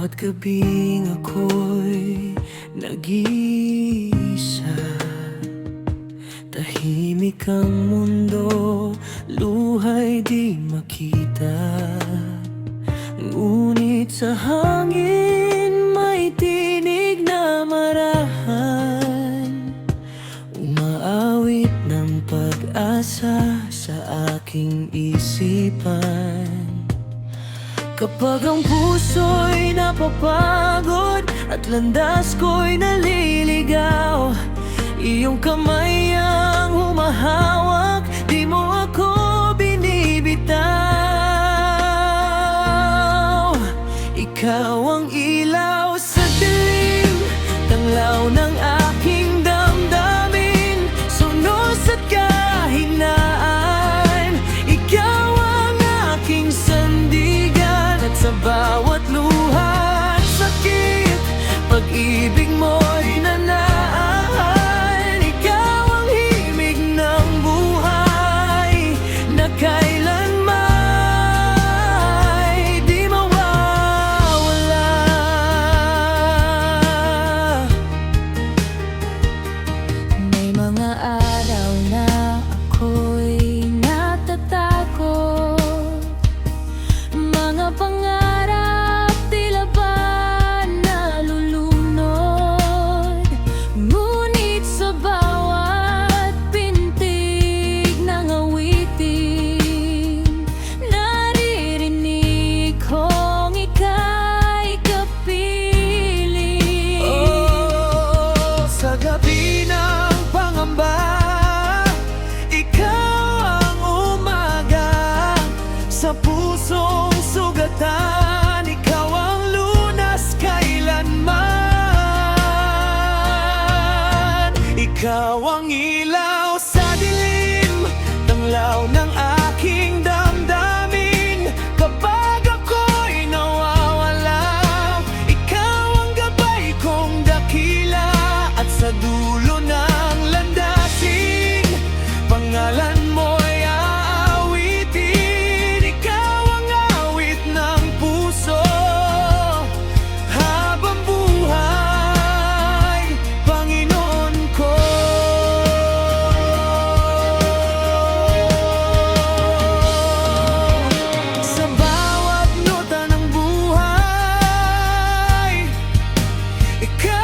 Bawat gabing ako'y nag-iisa, tahimik ang mundo, luha'y di makita. Ngunit sa hangin may tinig na marahan, umaawit ng pag-asa sa aking isipan. Kapag ang puso'y napapagod at landas ko'y naliligaw, iyong kamay ang humahawak, di mo ako binibitaw. Ikaw ang ilaw sa dilim, tanglaw ng aking damdamin, sunos at kahinaan. Ikaw ang aking sandigan, at sa bawat luha at sakit, pag-ibig mo'y nanaan. Ikaw ang himig ng buhay na kailanman di mawawala. May mga araw na ako'y natatakot, mga pangarap tila ba nalulunod. Ngunit sa bawat pintig ng awitin, naririnig kong ika'y kapiling. Oh, sa gabi ng pangamba, ikaw ang umaga. Sa pusong sugatan, ikaw ang lunas kailanman. Ikaw ang ilaw sa dilim, tanglaw ng aking damdamin. Kapag ako'y nawawala, ikaw ang gabay kong dakila. At sa dulo ng landasin, pangalan mo'y aawitin. Ikaw ang awit ng puso habang buhay, Panginoon ko. Sa bawat nota ng buhay, ikaw